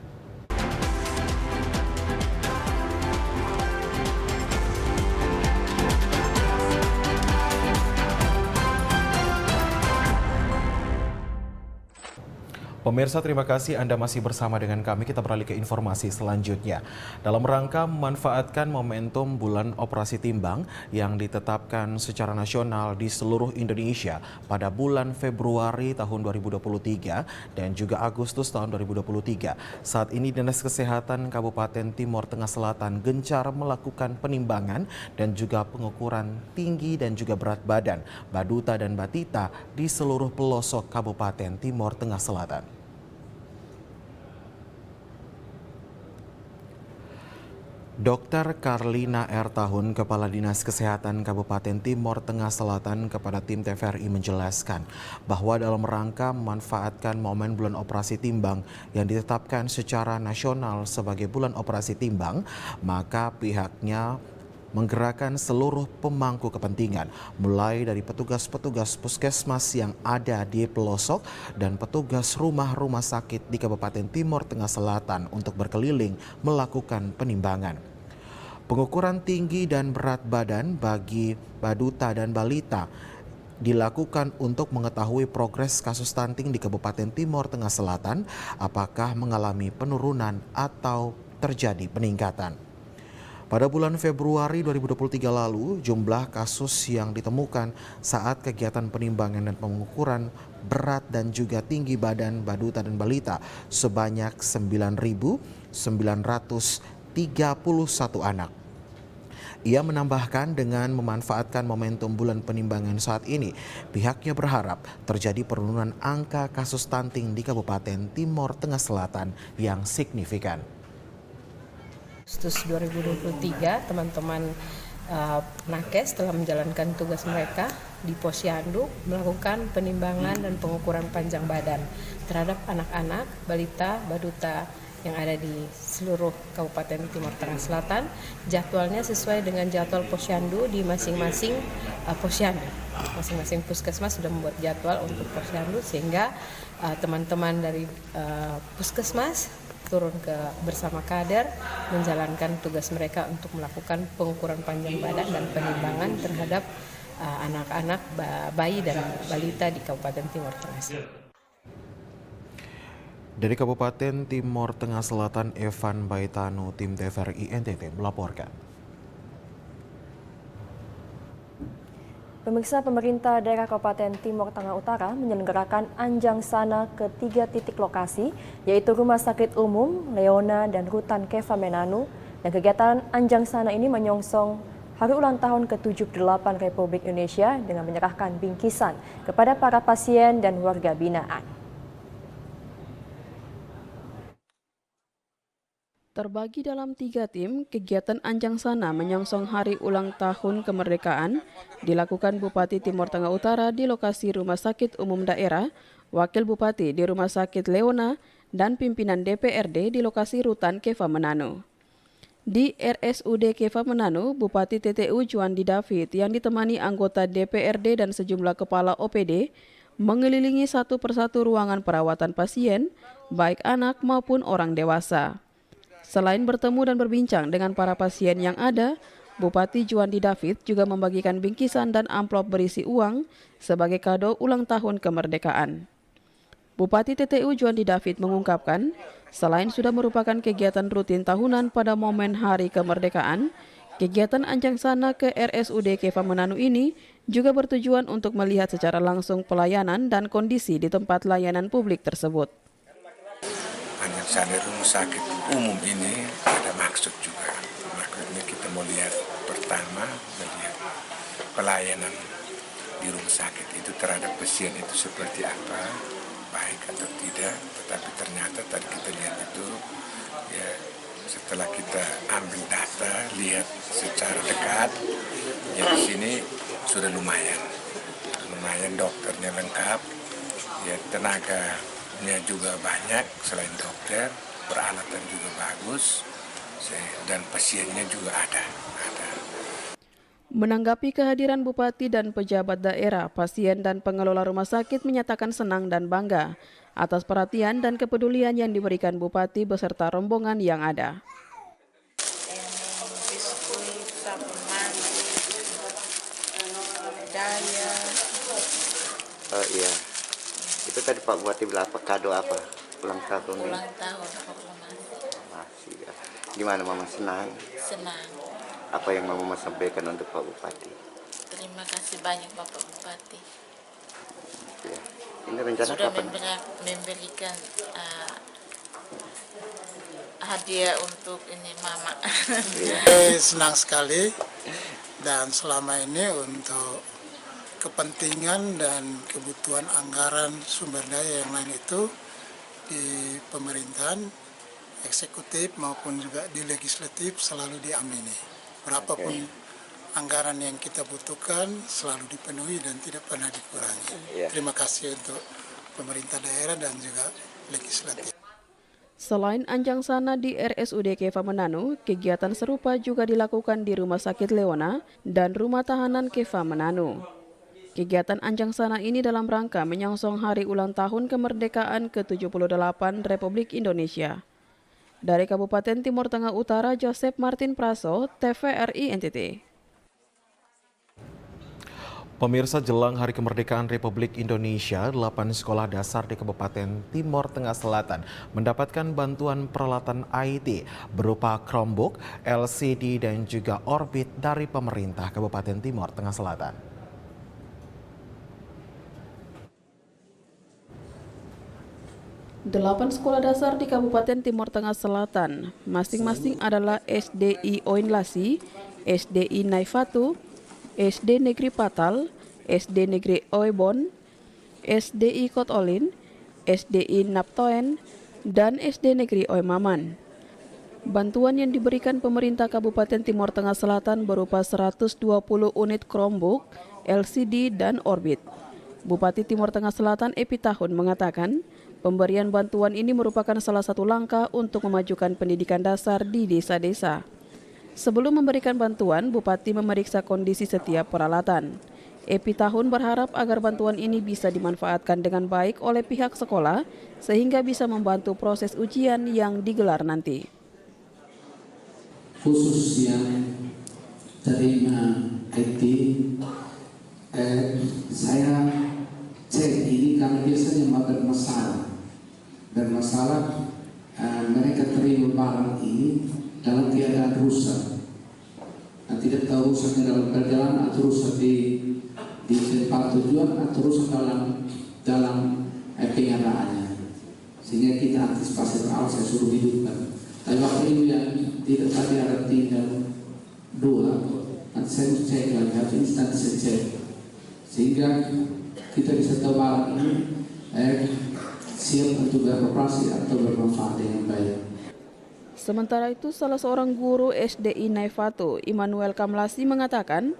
Pemirsa, terima kasih Anda masih bersama dengan kami. Kita beralih ke informasi selanjutnya. Dalam rangka memanfaatkan momentum bulan operasi timbang yang ditetapkan secara nasional di seluruh Indonesia pada bulan Februari tahun 2023 dan juga Agustus tahun 2023. Saat ini Dinas Kesehatan Kabupaten Timor Tengah Selatan gencar melakukan penimbangan dan juga pengukuran tinggi dan juga berat badan, baduta dan batita di seluruh pelosok Kabupaten Timor Tengah Selatan. Dr. Karlina R. Tahun, Kepala Dinas Kesehatan Kabupaten Timor Tengah Selatan kepada tim TVRI menjelaskan bahwa dalam rangka memanfaatkan momen bulan operasi timbang yang ditetapkan secara nasional sebagai bulan operasi timbang, maka pihaknya menggerakkan seluruh pemangku kepentingan, mulai dari petugas-petugas puskesmas yang ada di pelosok dan petugas rumah-rumah sakit di Kabupaten Timor Tengah Selatan untuk berkeliling melakukan penimbangan. Pengukuran tinggi dan berat badan bagi baduta dan balita dilakukan untuk mengetahui progres kasus stunting di Kabupaten Timor Tengah Selatan, apakah mengalami penurunan atau terjadi peningkatan. Pada bulan Februari 2023 lalu, jumlah kasus yang ditemukan saat kegiatan penimbangan dan pengukuran berat dan juga tinggi badan baduta dan balita sebanyak 9.931 anak. Ia menambahkan dengan memanfaatkan momentum bulan penimbangan saat ini, pihaknya berharap terjadi penurunan angka kasus stunting di Kabupaten Timor Tengah Selatan yang signifikan. Agustus 2023, teman-teman Nakes telah menjalankan tugas mereka di Posyandu melakukan penimbangan dan pengukuran panjang badan terhadap anak-anak, balita, baduta yang ada di seluruh Kabupaten Timor Tengah Selatan. Jadwalnya sesuai dengan jadwal Posyandu di masing-masing Posyandu. Masing-masing puskesmas sudah membuat jadwal untuk Posyandu sehingga teman-teman dari puskesmas turun bersama kader menjalankan tugas mereka untuk melakukan pengukuran panjang badan dan penimbangan terhadap anak-anak, bayi dan balita di Kabupaten Timor Tengah Selatan. Dari Kabupaten Timor Tengah Selatan, Evan Baitano, tim TVRI NTT melaporkan. Pemirsa, pemerintah daerah Kabupaten Timor Tengah Utara menyelenggarakan Anjang Sana ke 3 titik lokasi, yaitu Rumah Sakit Umum, Leona, dan Rutan Keva Menanu. Dan kegiatan Anjang Sana ini menyongsong hari ulang tahun ke-78 Republik Indonesia dengan menyerahkan bingkisan kepada para pasien dan warga binaan. Terbagi dalam 3 tim, kegiatan Anjang Sana menyongsong hari ulang tahun kemerdekaan dilakukan Bupati Timor Tengah Utara di lokasi Rumah Sakit Umum Daerah, Wakil Bupati di Rumah Sakit Leona, dan pimpinan DPRD di lokasi Rutan Keva Menanu. Di RSUD Keva Menanu, Bupati TTU Juandi David yang ditemani anggota DPRD dan sejumlah kepala OPD mengelilingi satu persatu ruangan perawatan pasien, baik anak maupun orang dewasa. Selain bertemu dan berbincang dengan para pasien yang ada, Bupati Juandi David juga membagikan bingkisan dan amplop berisi uang sebagai kado ulang tahun kemerdekaan. Bupati TTU Juandi David mengungkapkan, selain sudah merupakan kegiatan rutin tahunan pada momen Hari Kemerdekaan, kegiatan Anjang Sana ke RSUD Keva Menanu ini juga bertujuan untuk melihat secara langsung pelayanan dan kondisi di tempat layanan publik tersebut. Anjang Sana Rumah Sakit Umum ini ada maksud juga. Maksudnya kita mau lihat pertama, melihat pelayanan di rumah sakit itu terhadap pasien itu seperti apa, baik atau tidak. Tetapi ternyata tadi kita lihat itu, ya setelah kita ambil data, lihat secara dekat, ya di sini sudah lumayan dokternya lengkap, ya tenaganya juga banyak selain dokter, peralatan juga bagus, dan pasiennya juga ada. Menanggapi kehadiran Bupati dan pejabat daerah, pasien dan pengelola rumah sakit menyatakan senang dan bangga atas perhatian dan kepedulian yang diberikan Bupati beserta rombongan yang ada. Oh iya, itu tadi Pak Bupati bilang apa, kado apa? Ulang tahun. Ulang tahun proklamasi. Masih ya. Gimana Mama, senang? Senang. Apa yang Mama sampaikan untuk Pak Bupati? Terima kasih banyak Bapak Bupati. Ya. Ini rencana sudah kapan? memberikan hadiah untuk ini Mama. Saya senang sekali, dan selama ini untuk kepentingan dan kebutuhan anggaran sumber daya yang lain itu di pemerintahan, eksekutif maupun juga di legislatif selalu diamini. Berapapun anggaran yang kita butuhkan selalu dipenuhi dan tidak pernah dikurangi. Terima kasih untuk pemerintah daerah dan juga legislatif. Selain Anjang Sana di RSUD Keva Manado, kegiatan serupa juga dilakukan di Rumah Sakit Leona dan Rumah Tahanan Keva Manado. Kegiatan Anjang Sana ini dalam rangka menyongsong hari ulang tahun kemerdekaan ke-78 Republik Indonesia. Dari Kabupaten Timur Tengah Utara, Joseph Martin Praso, TVRI NTT. Pemirsa, jelang Hari Kemerdekaan Republik Indonesia, 8 sekolah dasar di Kabupaten Timur Tengah Selatan mendapatkan bantuan peralatan IT berupa Chromebook, LCD, dan juga Orbit dari pemerintah Kabupaten Timur Tengah Selatan. Delapan sekolah dasar di Kabupaten Timur Tengah Selatan, masing-masing adalah SDI Oinlasi, SDI Naifatu, SD Negeri Patal, SD Negeri Oebon, SDI Kotolin, SDI Naptoen, dan SD Negeri Oemaman. Bantuan yang diberikan pemerintah Kabupaten Timur Tengah Selatan berupa 120 unit Chromebook, LCD, dan Orbit. Bupati Timur Tengah Selatan Epi Tahun mengatakan, pemberian bantuan ini merupakan salah satu langkah untuk memajukan pendidikan dasar di desa-desa. Sebelum memberikan bantuan, Bupati memeriksa kondisi setiap peralatan. Epi Tahun berharap agar bantuan ini bisa dimanfaatkan dengan baik oleh pihak sekolah sehingga bisa membantu proses ujian yang digelar nanti. Khusus yang terima IT, saya cek ini karena biasanya bermasalah mereka terima barang ini dalam keadaan rusak. Tidak tahu rusaknya dalam perjalanan atau rusak di tempat tujuan atau rusak dalam pengadaannya. Sehingga kita antisipasi awal saya suruh hidupkan. Tapi waktu ini yang tidak tadi ada tinggal 2, nanti saya harus cek lagi, harus instan saya cek. Sehingga kita bisa tahu barang ini siap untuk beroperasi atau bermanfaat dengan baik. Sementara itu, salah seorang guru SDI Naifatu, Immanuel Kamlasi, mengatakan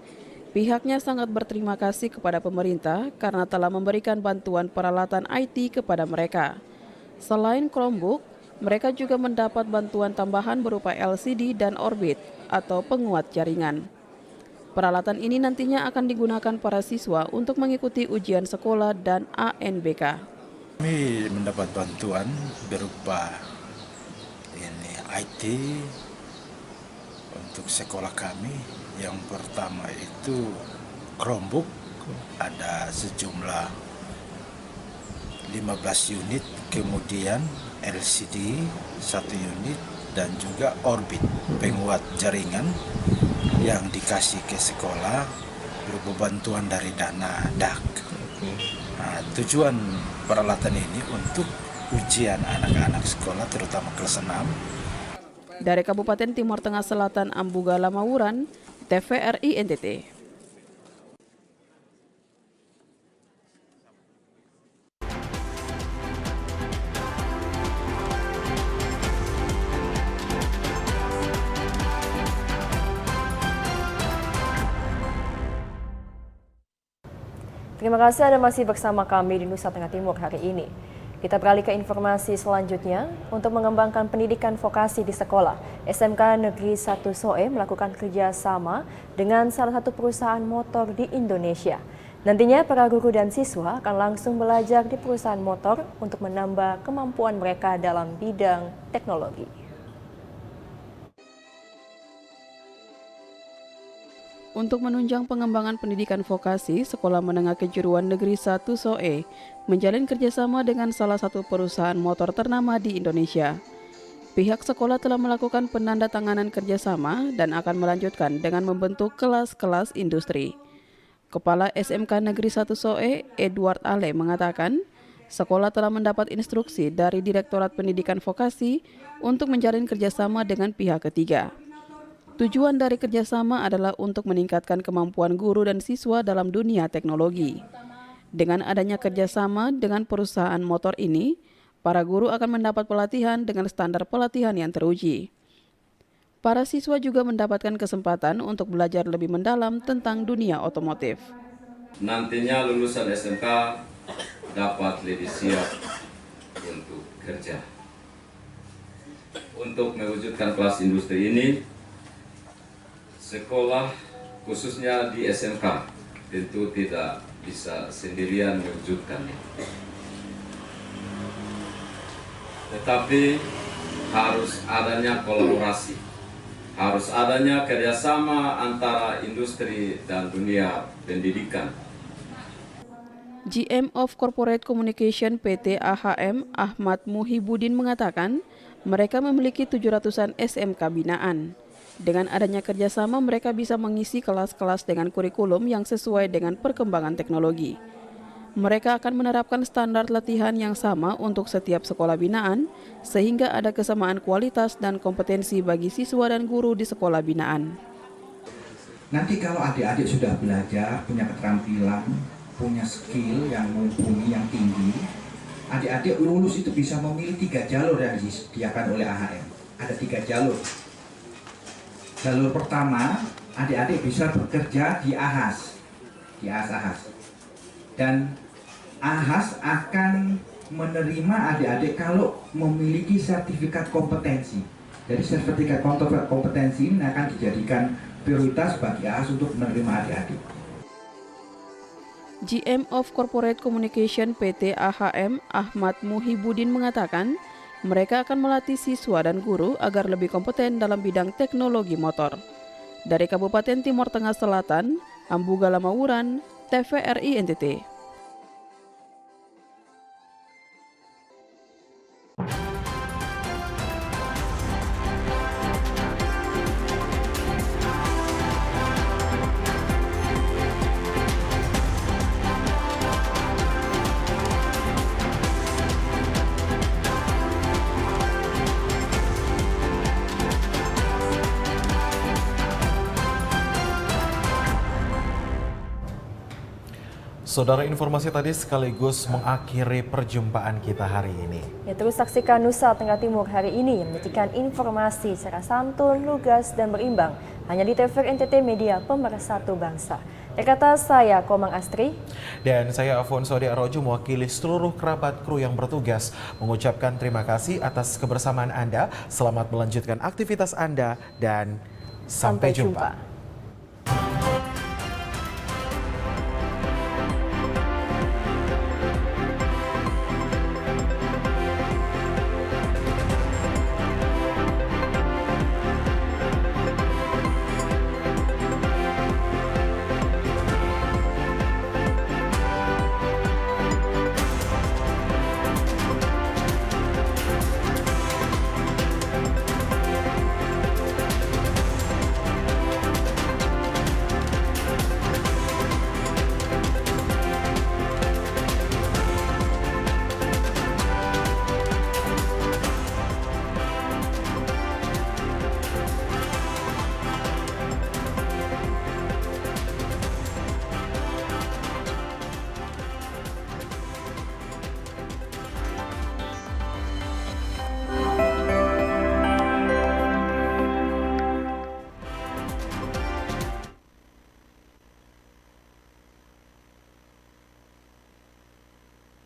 pihaknya sangat berterima kasih kepada pemerintah karena telah memberikan bantuan peralatan IT kepada mereka. Selain Chromebook, mereka juga mendapat bantuan tambahan berupa LCD dan Orbit atau penguat jaringan. Peralatan ini nantinya akan digunakan para siswa untuk mengikuti ujian sekolah dan ANBK. Kami mendapat bantuan berupa IT untuk sekolah kami. Yang pertama itu Chromebook, ada sejumlah 15 unit, kemudian LCD 1 unit, dan juga Orbit penguat jaringan yang dikasih ke sekolah berupa bantuan dari dana DAK. Nah, tujuan peralatan ini untuk ujian anak-anak sekolah terutama kelas 6. Dari Kabupaten Timur Tengah Selatan Ambugala Mawuran, TVRI NTT. Terima kasih Anda masih bersama kami di Nusa Tenggara Timur hari ini. Kita beralih ke informasi selanjutnya. Untuk mengembangkan pendidikan vokasi di sekolah, SMK Negeri 1 Soe melakukan kerjasama dengan salah satu perusahaan motor di Indonesia. Nantinya para guru dan siswa akan langsung belajar di perusahaan motor untuk menambah kemampuan mereka dalam bidang teknologi. Untuk menunjang pengembangan pendidikan vokasi, Sekolah Menengah Kejuruan Negeri 1 Soe menjalin kerjasama dengan salah satu perusahaan motor ternama di Indonesia. Pihak sekolah telah melakukan penandatanganan kerjasama dan akan melanjutkan dengan membentuk kelas-kelas industri. Kepala SMK Negeri 1 Soe, Edward Ale, mengatakan, sekolah telah mendapat instruksi dari Direktorat Pendidikan Vokasi untuk menjalin kerjasama dengan pihak ketiga. Tujuan dari kerjasama adalah untuk meningkatkan kemampuan guru dan siswa dalam dunia teknologi. Dengan adanya kerjasama dengan perusahaan motor ini, para guru akan mendapat pelatihan dengan standar pelatihan yang teruji. Para siswa juga mendapatkan kesempatan untuk belajar lebih mendalam tentang dunia otomotif. Nantinya lulusan SMK dapat lebih siap untuk kerja. Untuk mewujudkan kelas industri ini, sekolah khususnya di SMK tentu tidak bisa sendirian mewujudkannya. Tetapi harus adanya kolaborasi, harus adanya kerjasama antara industri dan dunia pendidikan. GM of Corporate Communication PT AHM, Ahmad Muhibudin, mengatakan mereka memiliki 700-an SMK binaan. Dengan adanya kerjasama, mereka bisa mengisi kelas-kelas dengan kurikulum yang sesuai dengan perkembangan teknologi. Mereka akan menerapkan standar latihan yang sama untuk setiap sekolah binaan, sehingga ada kesamaan kualitas dan kompetensi bagi siswa dan guru di sekolah binaan. Nanti kalau adik-adik sudah belajar, punya keterampilan, punya skill yang mumpuni, yang tinggi, adik-adik lulus itu bisa memilih 3 jalur yang disediakan oleh AHM. Ada 3 jalur. Jalur pertama, adik-adik bisa bekerja di AHAS, dan AHAS akan menerima adik-adik kalau memiliki sertifikat kompetensi. Jadi sertifikat kompetensi ini akan dijadikan prioritas bagi AHAS untuk menerima adik-adik. GM of Corporate Communication PT AHM, Ahmad Muhibudin, mengatakan mereka akan melatih siswa dan guru agar lebih kompeten dalam bidang teknologi motor. Dari Kabupaten Timur Tengah Selatan, Ambu Galamawuran, TVRI NTT. Saudara, informasi tadi sekaligus mengakhiri perjumpaan kita hari ini. Ya, terus saksikan Nusa Tenggara Timur hari ini yang menyajikan informasi secara santun, lugas, dan berimbang. Hanya di TVRI NTT Media, Pemersatu Bangsa. Kata saya Komang Astri. Dan saya Afonso De Arojo mewakili seluruh kerabat kru yang bertugas mengucapkan terima kasih atas kebersamaan Anda. Selamat melanjutkan aktivitas Anda dan sampai jumpa.